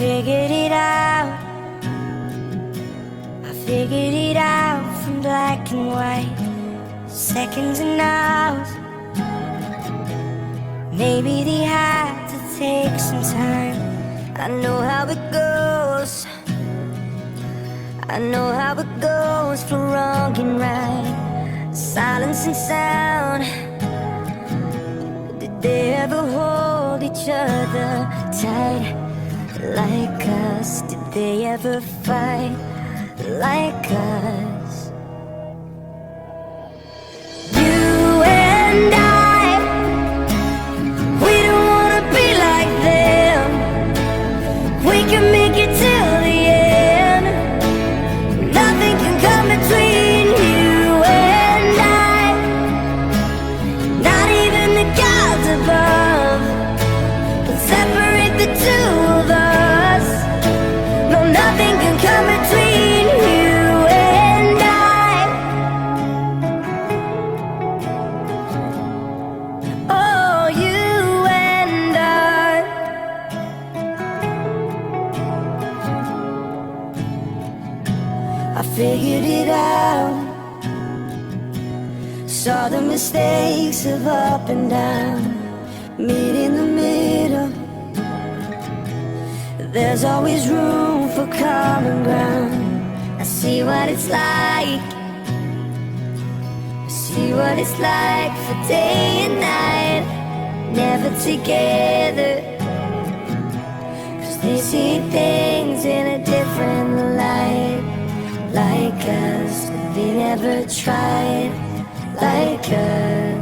figured it out. I figured it out from black and white, seconds and hours. Maybe they had to take some time. I know how it goes. I know how it goes for wrong and right, silence and sound. Did they ever hold each other tight like us? Did they ever fight like us? You and I, we don't wanna be like them. We can make it till the end. Nothing can come between you and I, not even the gods above can separate the two of us. No, nothing can come between you and I. Oh, you and I. Saw the mistakes of up and down, meet in the middle. There's always room for common ground. I see what it's like, I see what it's like for day and night, never together. 'Cause they see things in a different light, like us. They never tried like us.